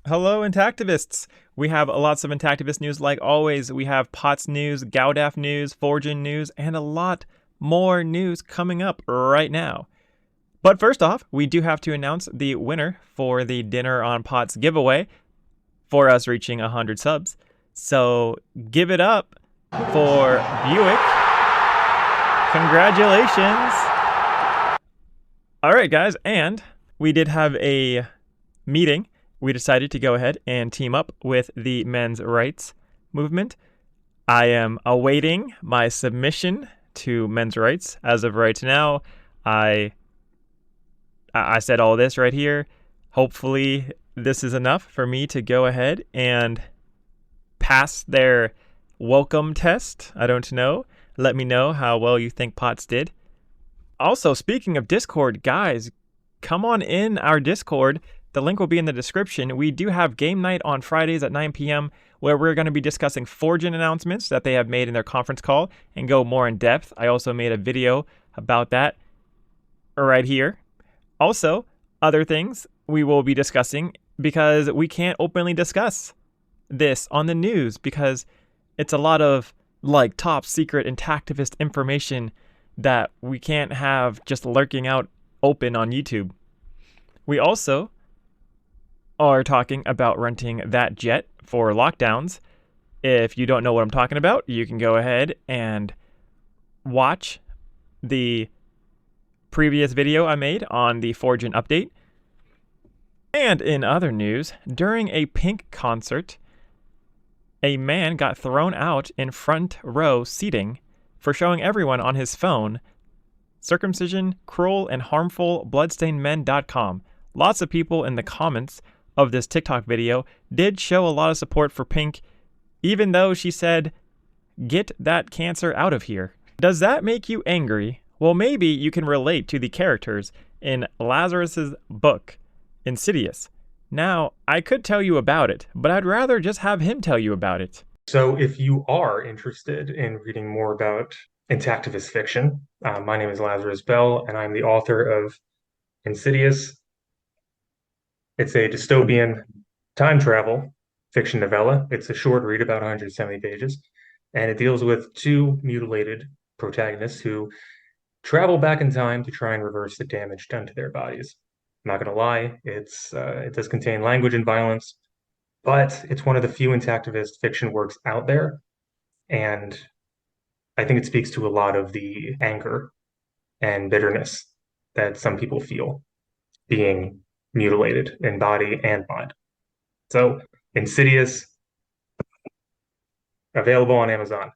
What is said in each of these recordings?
Hello, Intactivists! We have lots of Intactivist news like always. We have POTS news, Gowdaf news, Forgin news, and a lot more news coming up right now. But first off, we do have to announce the winner for the Dinner on POTS giveaway for us reaching 100 subs. So give it up for Buick. Congratulations! Alright, guys, and we did have a meeting. We decided to go ahead and team up with the men's rights movement. I am awaiting my submission to men's rights. As of right now, I said all this right here. Hopefully, this is enough for me to go ahead and pass their welcome test. I don't know. Let me know how well you think POTS did. Also, speaking of Discord, guys, come on in our Discord. The link will be in the description. We do have game night on Fridays at 9 p.m. where we're going to be discussing Forgin announcements that they have made in their conference call and go more in depth. I also made a video about that right here. Also, other things we will be discussing because we can't openly discuss this on the news because it's a lot of like top secret intactivist information that we can't have just lurking out open on YouTube. We also are talking about renting that jet for lockdowns. If you don't know what I'm talking about, you can go ahead and watch the previous video I made on the Forgin update. And in other news, during a Pink concert, a man got thrown out in front row seating for showing everyone on his phone circumcision, cruel and harmful bloodstainedmen.com. Lots of people in the comments of this TikTok video did show a lot of support for Pink, even though she said, "Get that cancer out of here." Does that make you angry? Well, maybe you can relate to the characters in Lazarus's book, Insidious. Now, I could tell you about it, but I'd rather just have him tell you about it. So, if you are interested in reading more about intactivist fiction, my name is Lazarus Bell, and I'm the author of Insidious. It's a dystopian time travel fiction novella. It's a short read, about 170 pages, and it deals with two mutilated protagonists who travel back in time to try and reverse the damage done to their bodies. I'm not going to lie, it does contain language and violence, but it's one of the few intactivist fiction works out there, and I think it speaks to a lot of the anger and bitterness that some people feel being mutilated in body and mind. So, Insidious, available on Amazon.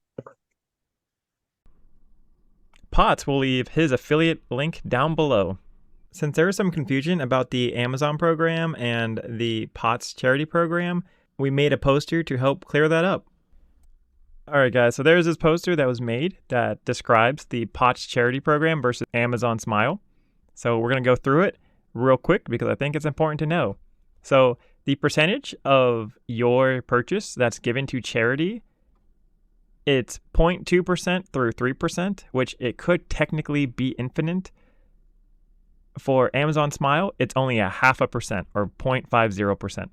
POTS will leave his affiliate link down below. Since there is some confusion about the Amazon program and the POTS charity program, we made a poster to help clear that up. Alright guys, so there's this poster that was made that describes the POTS charity program versus Amazon Smile. So we're going to go through it real quick because I think it's important to know. So the percentage of your purchase that's given to charity, it's 0.2% through 3%, which it could technically be infinite. For Amazon Smile, it's only a 0.5% or 0.50%.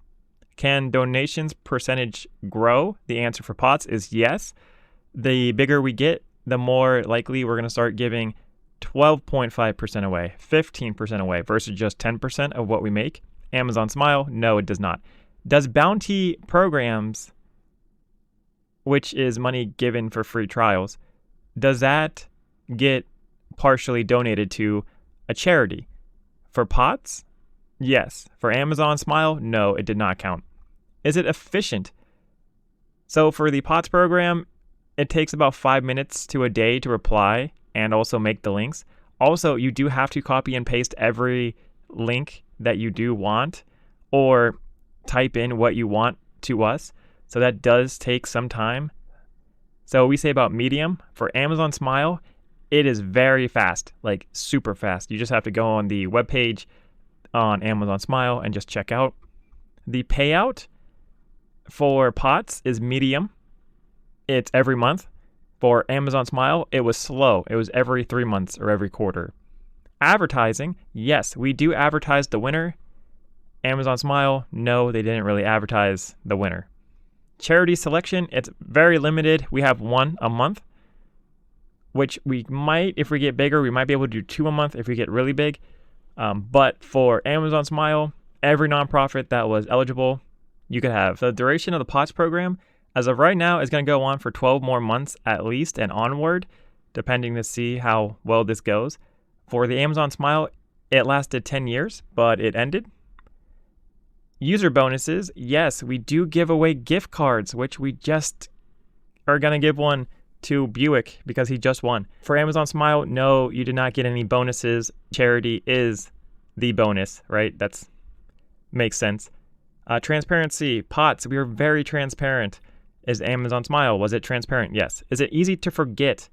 Can donations percentage grow? The answer for POTS is yes. The bigger we get, the more likely we're going to start giving 12.5% away, 15% away versus just 10% of what we make. Amazon Smile, no, it does not. Does bounty programs, which is money given for free trials, does that get partially donated to a charity? For POTS, yes. For Amazon Smile, no, it did not count. Is it efficient? So for the POTS program, it takes about 5 minutes to a day to reply and also make the links. Also, you do have to copy and paste every link that you do want or type in what you want to us. So that does take some time. So we say about medium. For Amazon Smile, it is very fast, like super fast. You just have to go on the webpage on Amazon Smile and just check out. The payout for POTS is medium. It's every month. For Amazon Smile, it was slow. It was every 3 months or every quarter. Advertising, yes, we do advertise the winner Amazon Smile, no, they didn't really advertise the winner. Charity selection, it's very limited. We have one a month, which we might, if we get bigger, we might be able to do 2 a month if we get really big. But for Amazon Smile, every nonprofit that was eligible, you could have. The duration of the POTS program, as of right now, is going to go on for 12 more months at least and onward, depending to see how well this goes. For the Amazon Smile, it lasted 10 years, but it ended. User bonuses, yes, we do give away gift cards, which we just are going to give one to Buick because he just won. For Amazon Smile, no, you did not get any bonuses. Charity is the bonus, right? That's makes sense. Transparency, POTS, we are very transparent. Is Amazon Smile, was it transparent? Yes. Is it easy to forget?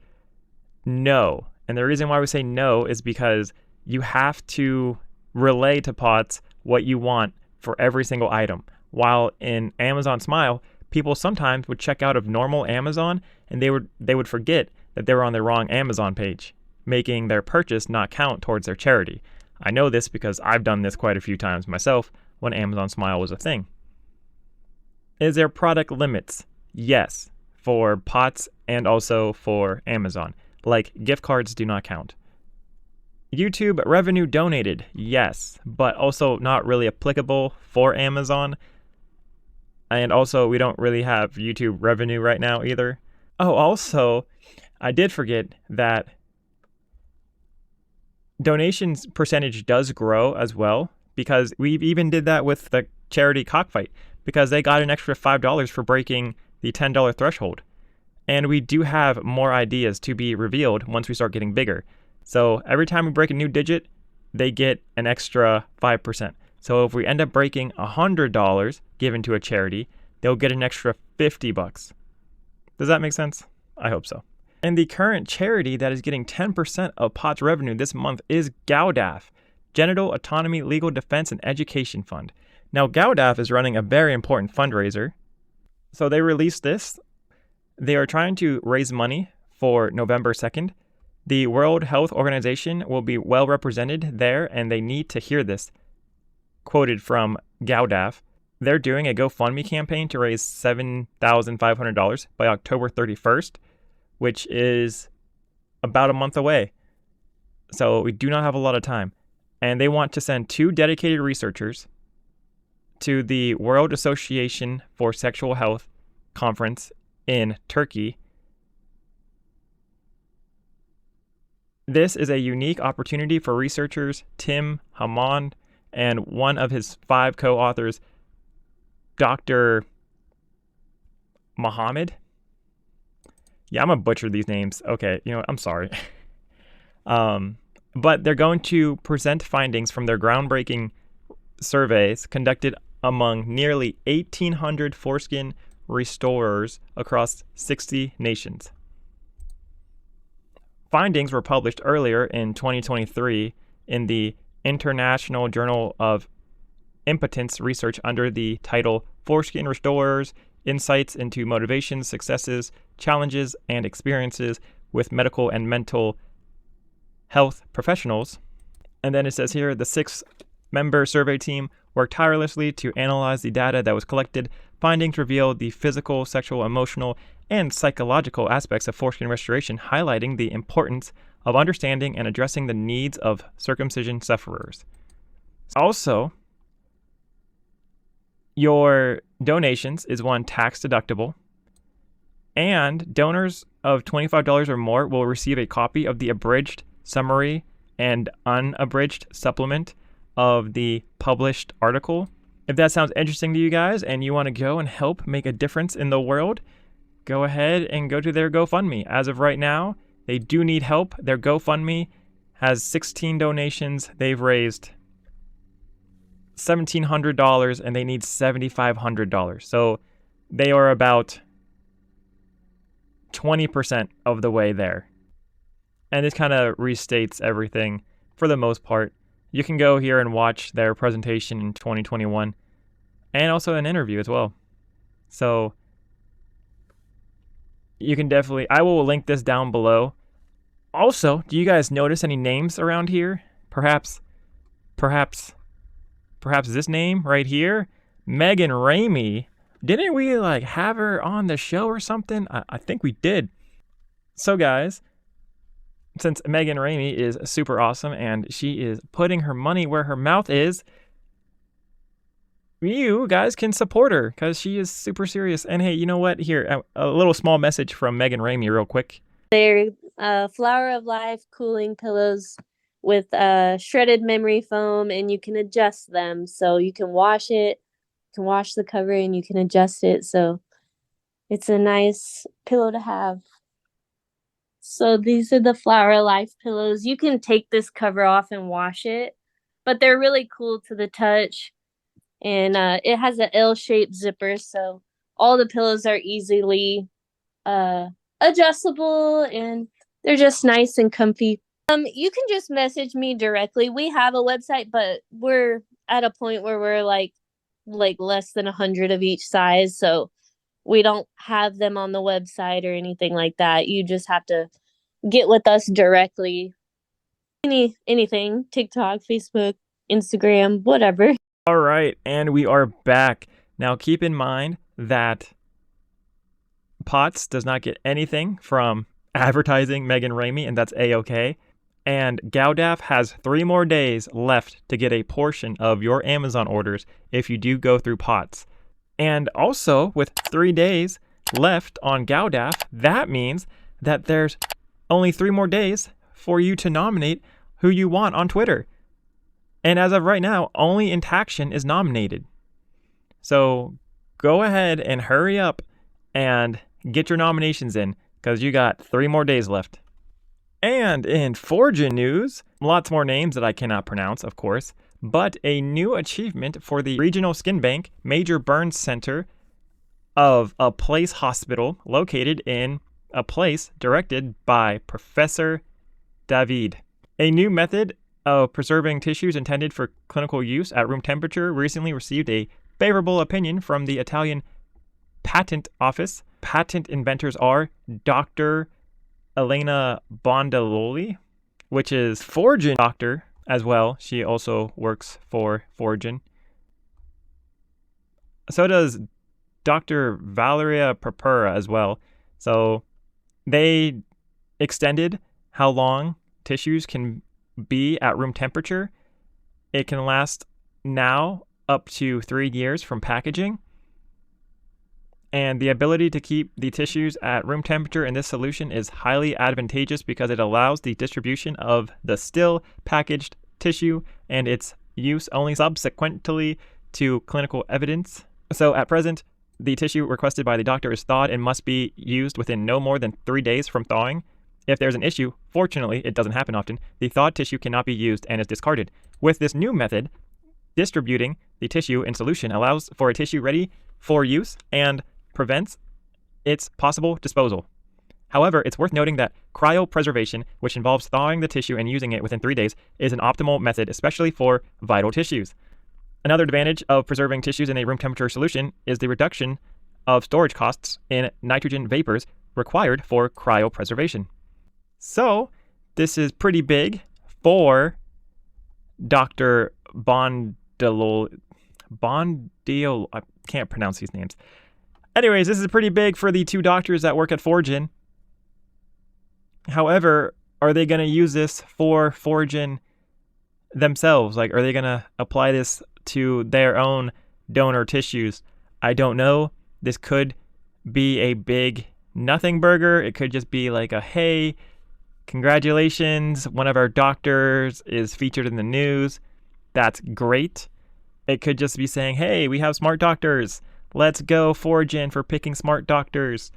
No. And the reason why we say no is because you have to relay to POTS what you want for every single item. While in Amazon Smile, people sometimes would check out of normal Amazon and they would forget that they were on the wrong Amazon page, making their purchase not count towards their charity. I know this because I've done this quite a few times myself when Amazon Smile was a thing. Is there product limits? Yes, for POTS and also for Amazon. Like gift cards do not count. YouTube revenue donated, yes, but also not really applicable for Amazon. And also, we don't really have YouTube revenue right now either. Oh, also, I did forget that donations percentage does grow as well, because we even did that with the charity Cockfight, because they got an extra $5 for breaking the $10 threshold. And we do have more ideas to be revealed once we start getting bigger. So every time we break a new digit, they get an extra 5%. So if we end up breaking $100 given to a charity, they'll get an extra $50. Does that make sense? I hope so. And the current charity that is getting 10% of POTS revenue this month is GAUDAF, Genital Autonomy Legal Defense and Education Fund. Now, GAUDAF is running a very important fundraiser. So they released this. They are trying to raise money for November 2nd. The World Health Organization will be well represented there, and they need to hear this. Quoted from GAUDAF, they're doing a GoFundMe campaign to raise $7,500 by October 31st, which is about a month away. So we do not have a lot of time. And they want to send 2 dedicated researchers to the World Association for Sexual Health conference in Turkey. This is a unique opportunity for researchers Tim Hammond and one of his 5 co-authors, Dr. Mohammed. Yeah, I'm going to butcher these names. Okay, I'm sorry. But they're going to present findings from their groundbreaking surveys conducted among nearly 1,800 foreskin restorers across 60 nations. Findings were published earlier in 2023 in the International Journal of Impotence Research under the title Foreskin Restorers: Insights into Motivations, Successes, Challenges, and Experiences with Medical and Mental Health Professionals. And then it says here, the 6-member survey team worked tirelessly to analyze the data that was collected. Findings revealed the physical, sexual, emotional, and psychological aspects of foreskin restoration, highlighting the importance of understanding and addressing the needs of circumcision sufferers. Also, your donations is one tax deductible, and donors of $25 or more will receive a copy of the abridged summary and unabridged supplement of the published article. If that sounds interesting to you guys and you want to go and help make a difference in the world, go ahead and go to their GoFundMe. As of right now, they do need help. Their GoFundMe has 16 donations. They've raised $1,700 and they need $7,500. So they are about 20% of the way there. And this kind of restates everything for the most part. You can go here and watch their presentation in 2021 and also an interview as well. So you can definitely, I will link this down below. Also, do you guys notice any names around here? Perhaps perhaps this name right here, Megan Ramey. Didn't we like have her on the show or something? I think we did. So guys, since Megan Ramey is super awesome and she is putting her money where her mouth is, you guys can support her because she is super serious. And hey, you know what? Here, a little small message from Megan Ramey real quick. They're Flower of Life cooling pillows with shredded memory foam, and you can adjust them. So you can wash it, you can wash the cover, and you can adjust it. So it's a nice pillow to have. So these are the Flower of Life pillows. You can take this cover off and wash it, but they're really cool to the touch. And it has an L-shaped zipper, so all the pillows are easily adjustable, and they're just nice and comfy. You can just message me directly. We have a website, but we're at a point where we're like less than 100 of each size, so we don't have them on the website or anything like that. You just have to get with us directly. Anything, TikTok, Facebook, Instagram, whatever. All right, and we are back. Now keep in mind that POTS does not get anything from advertising Megan Ramey, and that's A-okay. And Gowdaf has 3 more days left to get a portion of your Amazon orders if you do go through POTS. And also, with 3 days left on Gowdaf, that means that there's only 3 more days for you to nominate who you want on Twitter. And as of right now, only Intaction is nominated. So go ahead and hurry up and get your nominations in, because you got 3 more days left. And in Forgin news, lots more names that I cannot pronounce, of course, but a new achievement for the Regional Skin Bank Major Burns Center of a Place Hospital located in a place directed by Professor David. A new method of preserving tissues intended for clinical use at room temperature recently received a favorable opinion from the Italian Patent Office. Patent inventors are Dr. Elena Bondololi, which is Forgin doctor as well. She also works for Forgin. So does Dr. Valeria Purpura as well. So they extended how long tissues can be at room temperature. It can last now up to 3 years from packaging. And the ability to keep the tissues at room temperature in this solution is highly advantageous because it allows the distribution of the still packaged tissue and its use only subsequently to clinical evidence. So at present, the tissue requested by the doctor is thawed and must be used within no more than 3 days from thawing. If there's an issue, fortunately, it doesn't happen often, the thawed tissue cannot be used and is discarded. With this new method, distributing the tissue in solution allows for a tissue ready for use and prevents its possible disposal. However, it's worth noting that cryopreservation, which involves thawing the tissue and using it within 3 days, is an optimal method, especially for vital tissues. Another advantage of preserving tissues in a room temperature solution is the reduction of storage costs in nitrogen vapors required for cryopreservation. So, this is pretty big for Dr. Bondil, I can't pronounce these names. Anyways, this is pretty big for the 2 doctors that work at Forgin. However, are they going to use this for Forgin themselves? Like, are they going to apply this to their own donor tissues? I don't know. This could be a big nothing burger. It could just be like a, hey, congratulations, one of our doctors is featured in the news. That's great. It could just be saying, hey, we have smart doctors. Let's go Forgin for picking smart doctors.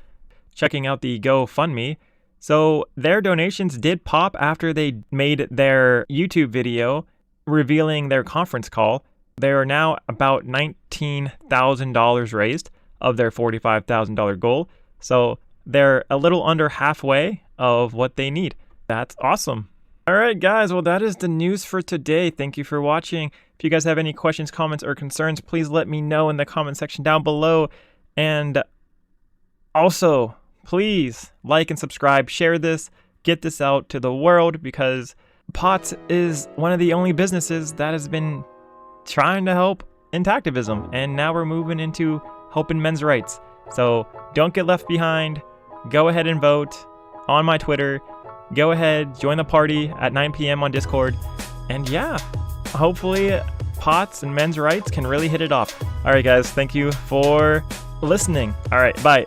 Checking out the GoFundMe. So their donations did pop after they made their YouTube video revealing their conference call. They are now about $19,000 raised of their $45,000 goal. So they're a little under halfway of what they need. That's awesome. All right, guys. Well, that is the news for today. Thank you for watching. If you guys have any questions, comments, or concerns, please let me know in the comment section down below. And also, please like and subscribe, share this, get this out to the world, because POTS is one of the only businesses that has been trying to help intactivism, and now we're moving into helping men's rights. So don't get left behind. Go ahead and vote on my Twitter. Go ahead, join the party at 9 p.m. on Discord. And yeah, hopefully POTS and men's rights can really hit it off. All right, guys, thank you for listening. All right, bye.